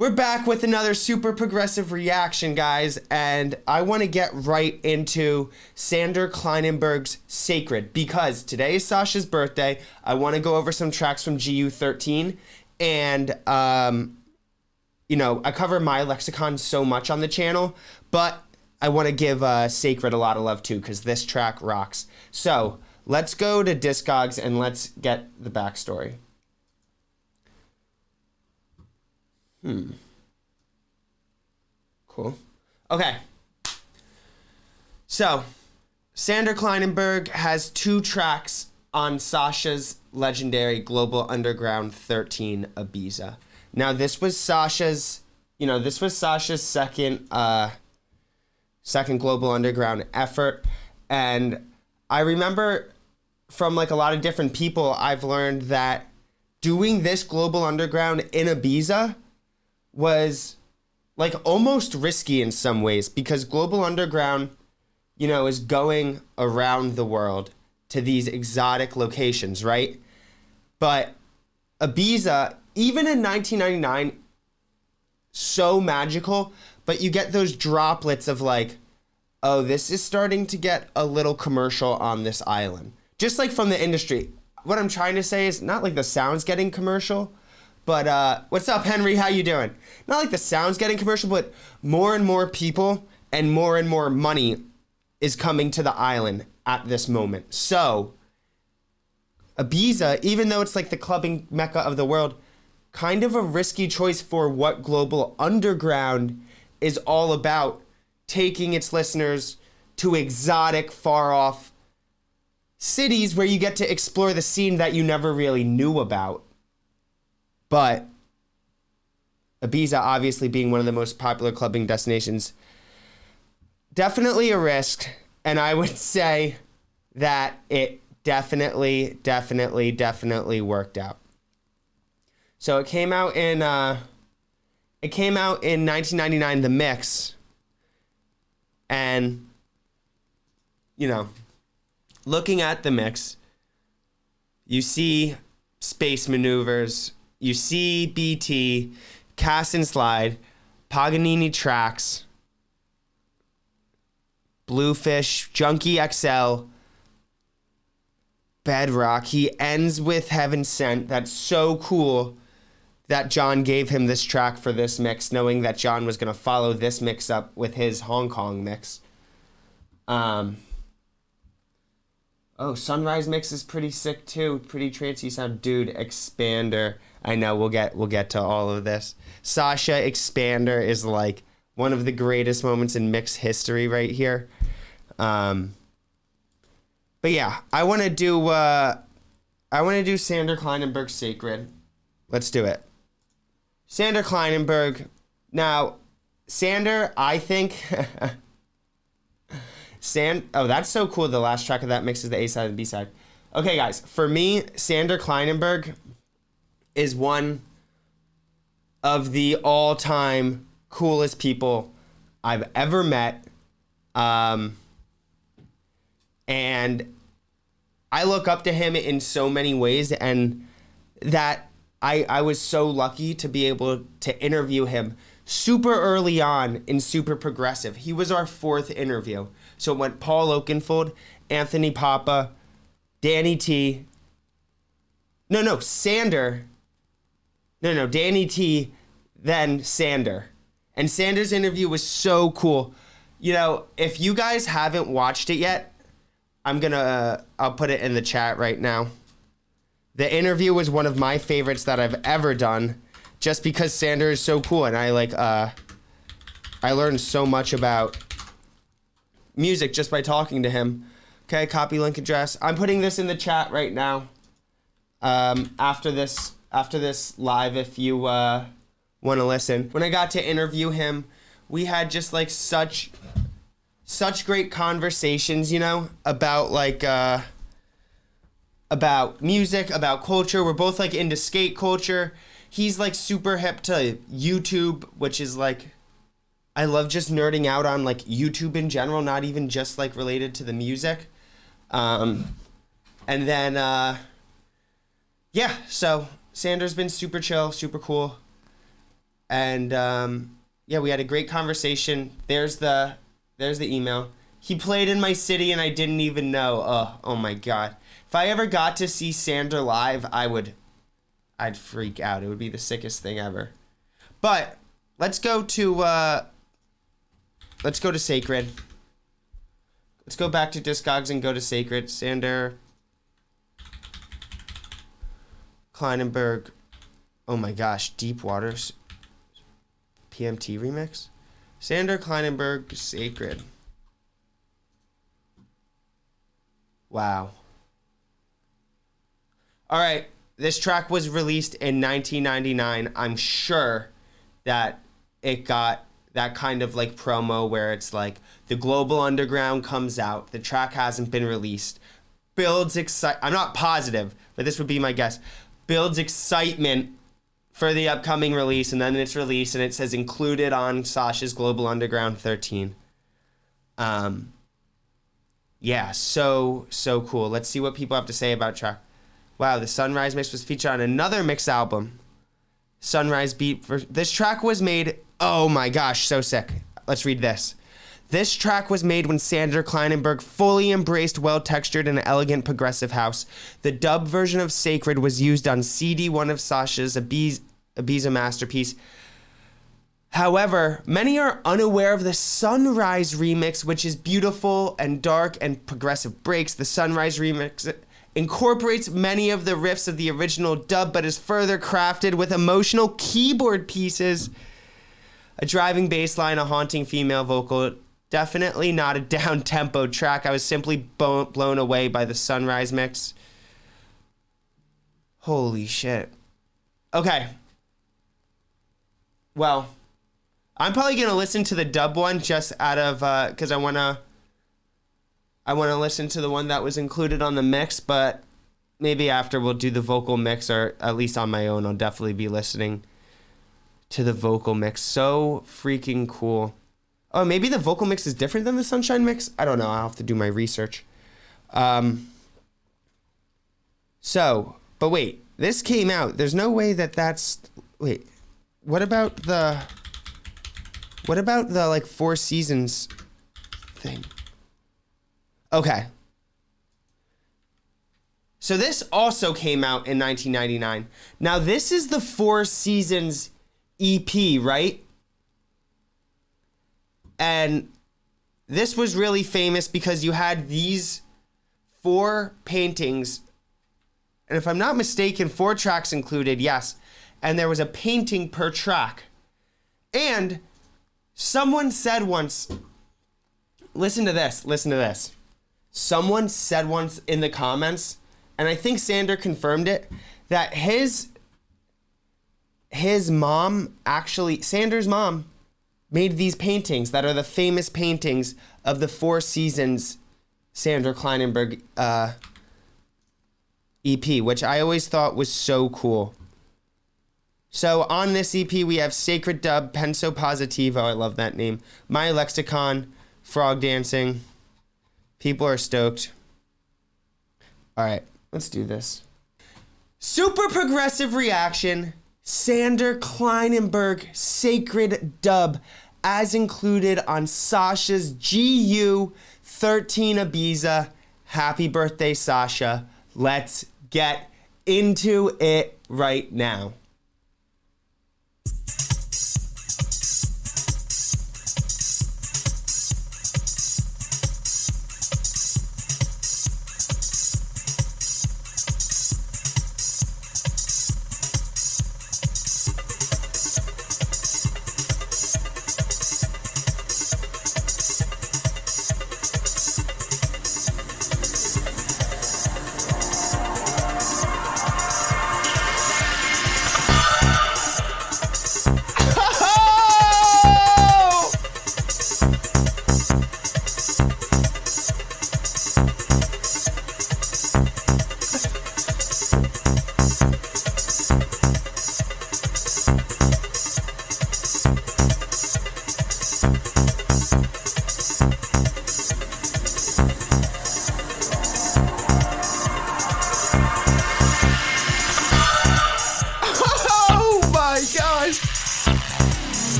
We're back with another super progressive reaction, guys, and I want to get right into Sander Kleinenberg's Sacred, because today is Sasha's birthday. I want to go over some tracks from GU13, and, you know, I cover my lexicon so much on the channel, but I want to give Sacred a lot of love, too, because this track rocks. So, let's go to Discogs, and let's get the backstory. Cool. Okay. So, Sander Kleinenberg has 2 tracks on Sasha's legendary Global Underground 13 Ibiza. Now, this was Sasha's second Global Underground effort, and I remember from like a lot of different people, I've learned that doing this Global Underground in Ibiza was like almost risky in some ways, because Global Underground, you know, is going around the world to these exotic locations, right? But Ibiza, even in 1999, so magical, but you get those droplets of like, oh, this is starting to get a little commercial on this island. Just like from the industry. What I'm trying to say is not like the sound's getting commercial, but what's up, Henry? How you doing? Not like the sound's getting commercial, but more and more people and more money is coming to the island at this moment. So Ibiza, even though it's like the clubbing mecca of the world, kind of a risky choice for what Global Underground is all about, taking its listeners to exotic, far-off cities where you get to explore the scene that you never really knew about. But Ibiza, obviously being one of the most popular clubbing destinations, definitely a risk, and I would say that it definitely worked out. So it came out in 1999, The Mix, and, you know, looking at The Mix, you see Space Maneuvers, you see BT, Cast and Slide, Paganini Tracks, Bluefish, Junkie XL, Bedrock. He ends with Heaven Sent. That's so cool that John gave him this track for this mix, knowing that John was going to follow this mix up with his Hong Kong mix. Oh, Sunrise mix is pretty sick too. Pretty trancey sound. Dude, Expander. I know, we'll get to all of this. Sasha Expander is like one of the greatest moments in mix history right here. But yeah, I want to do Sander Kleinenberg Sacred. Let's do it. Sander Kleinenberg. Now, Sander, I think oh, that's so cool. The last track of that mix is the A side and B side. Okay, guys, for me, Sander Kleinenberg is one of the all-time coolest people I've ever met. And I look up to him in so many ways, and that I was so lucky to be able to interview him super early on in Super Progressive. He was our 4th interview. So it went Paul Oakenfold, Anthony Papa, Danny T. Sander. Danny T, then Sander. And Sander's interview was so cool. You know, if you guys haven't watched it yet, I'll put it in the chat right now. The interview was one of my favorites that I've ever done, just because Sander is so cool, and I learned so much about music just by talking to him. Okay, copy link address. I'm putting this in the chat right now. After this live, if you want to listen. When I got to interview him, we had just like such great conversations, you know, about like about music, about culture. We're both like into skate culture. He's like super hip to YouTube, which is like, I love just nerding out on like YouTube in general, not even just like related to the music. And then, yeah, so Sander's been super chill, super cool. And yeah, we had a great conversation. There's the email. He played in my city and I didn't even know. Oh my God. If I ever got to see Sander live, I'd freak out. It would be the sickest thing ever. But let's go to Sacred. Let's go back to Discogs and go to Sacred. Sander Kleinenberg. Oh my gosh, Deep Waters PMT remix. Sander Kleinenberg Sacred. Wow. All right, this track was released in 1999. I'm sure that it got that kind of like promo where it's like the Global Underground comes out, the track hasn't been released, builds I'm not positive, but this would be my guess. Builds excitement for the upcoming release, and then it's released and it says included on Sasha's Global Underground 13. Yeah, so cool. Let's see what people have to say about track. Wow, the Sunrise mix was featured on another mix album. Sunrise beat for this track was made. Oh my gosh, so sick. Let's read this. This track was made when Sander Kleinenberg fully embraced well-textured and elegant progressive house. The dub version of Sacred was used on CD, one of Sasha's Ibiza masterpiece. However, many are unaware of the Sunrise remix, which is beautiful and dark and progressive breaks. The Sunrise remix incorporates many of the riffs of the original dub, but is further crafted with emotional keyboard pieces, a driving bass line, a haunting female vocal. Definitely not a down-tempo track. I was simply blown away by the Sunrise mix. Holy shit. Okay. Well, I'm probably going to listen to the dub one just out of, because I want to listen to the one that was included on the mix, but maybe after we'll do the vocal mix, or at least on my own, I'll definitely be listening to the vocal mix. So freaking cool. Oh, maybe the vocal mix is different than the Sunshine mix? I don't know. I'll have to do my research. But wait, this came out. There's no way that's... Wait, what about the like Four Seasons thing? Okay. So this also came out in 1999. Now this is the Four Seasons EP, right? And this was really famous because you had these 4 paintings. And if I'm not mistaken, 4 tracks included, yes. And there was a painting per track. And someone said once, listen to this. Someone said once in the comments, and I think Sander confirmed it, that his mom, actually, Sander's mom, made these paintings that are the famous paintings of the Four Seasons Sander Kleinenberg EP, which I always thought was so cool. So on this EP, we have Sacred Dub, Penso Positivo, I love that name, My Lexicon, Frog Dancing. People are stoked. All right, let's do this. Super progressive reaction. Sander Kleinenberg Sacred Dub, as included on Sasha's GU 13 Ibiza. Happy birthday, Sasha. Let's get into it right now.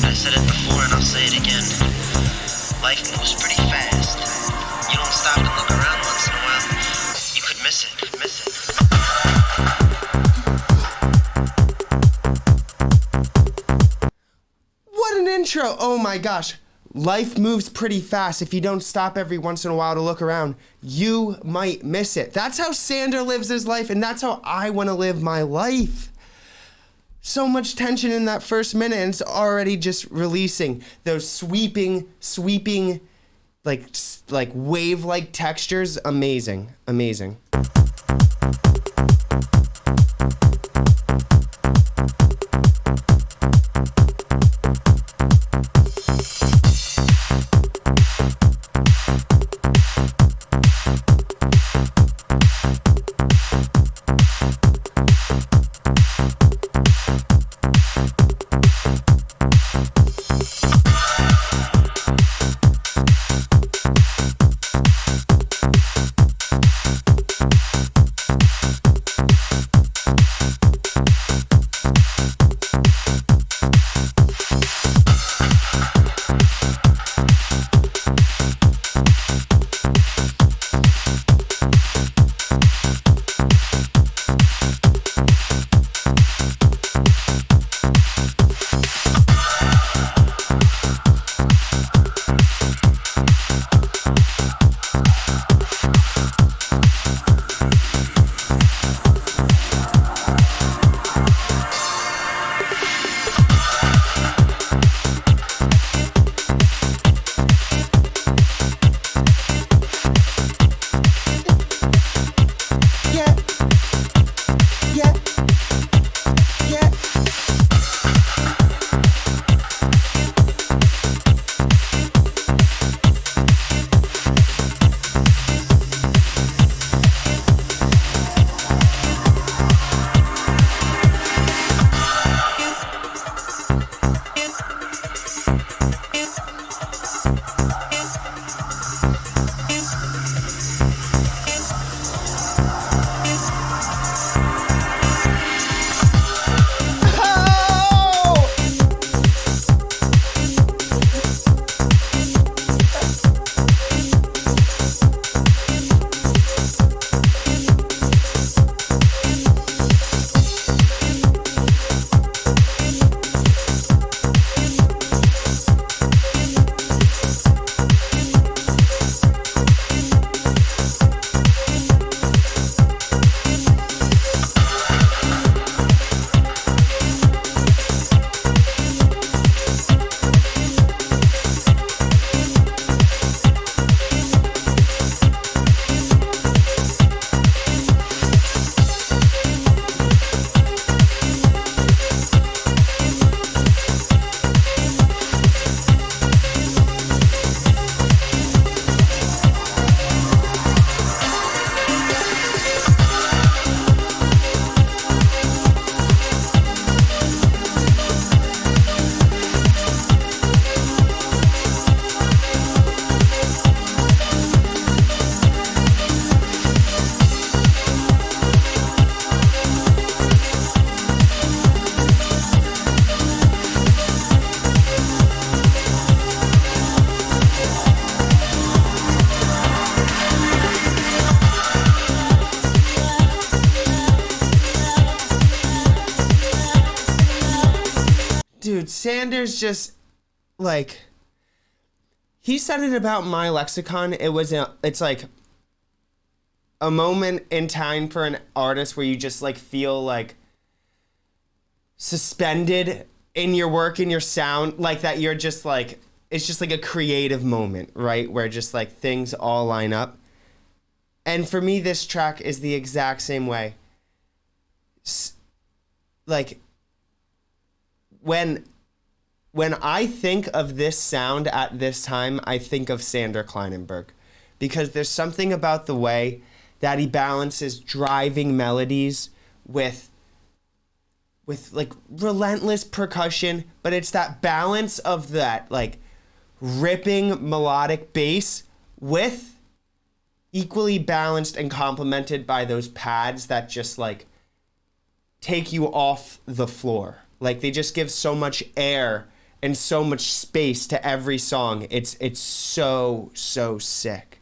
I said it before and I'll say it again. Life moves pretty fast. You don't stop and look around once in a while, you could miss it. What an intro! Oh my gosh. Life moves pretty fast. If you don't stop every once in a while to look around, you might miss it. That's how Sander lives his life, and that's how I want to live my life. So much tension in that first minute, and it's already just releasing those sweeping, like wave-like textures. Amazing. Dude, Sander's just like, he said it about My Lexicon. It's like a moment in time for an artist where you just like feel like suspended in your work, in your sound, like that you're just like, it's just like a creative moment, right? Where just like things all line up. And for me, this track is the exact same way. Like, when I think of this sound at this time, I think of Sander Kleinenberg, because there's something about the way that he balances driving melodies with like relentless percussion, but it's that balance of that like ripping melodic bass with equally balanced and complemented by those pads that just like take you off the floor. Like they just give so much air and so much space to every song. It's so sick.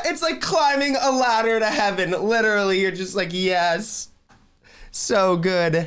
It's like climbing a ladder to heaven. Literally, you're just like, yes. So good.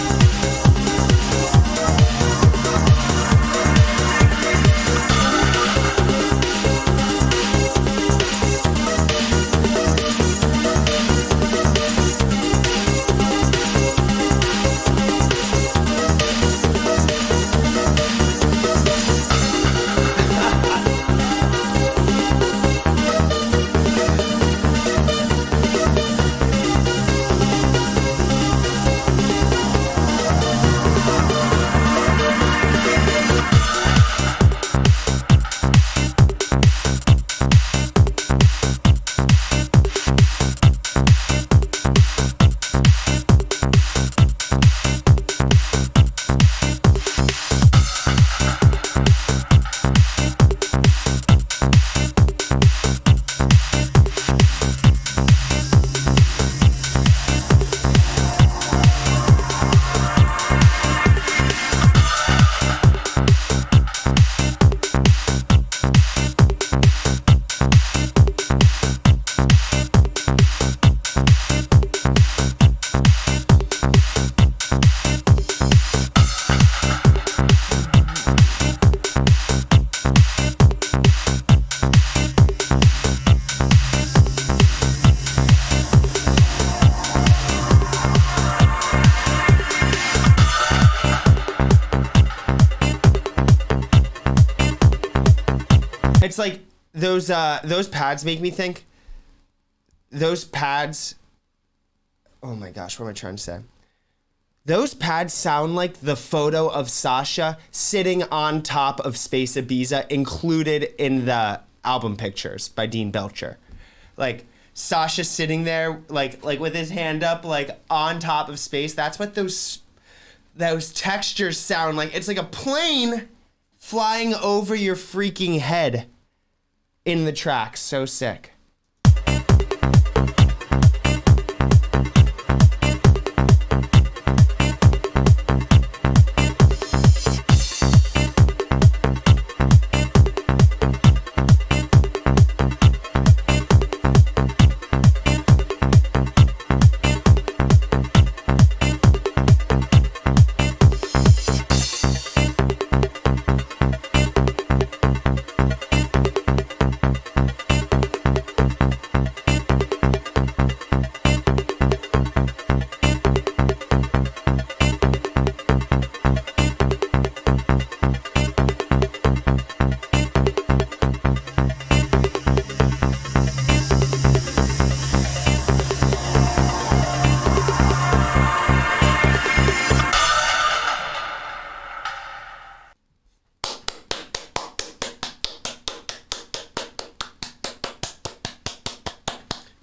It's like those pads make me think. Those pads. Oh my gosh, what am I trying to say? Those pads sound like the photo of Sasha sitting on top of Space Ibiza included in the album pictures by Dean Belcher. Like Sasha sitting there like with his hand up like on top of space. That's what those textures sound like. It's like a plane flying over your freaking head in the track. So sick.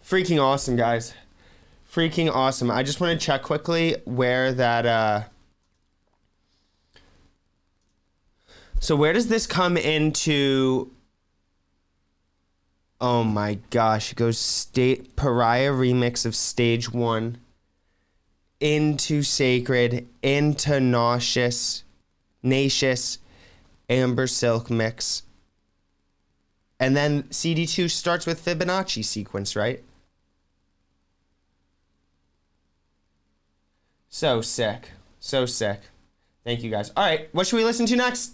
Freaking awesome, guys. Freaking awesome. I just want to check quickly where that, so where does this come into? Oh my gosh, it goes Pariah remix of stage 1 into Sacred, into Nauseous, Amber Silk mix. And then CD2 starts with Fibonacci sequence, right? So sick. So sick. Thank you guys. All right, what should we listen to next?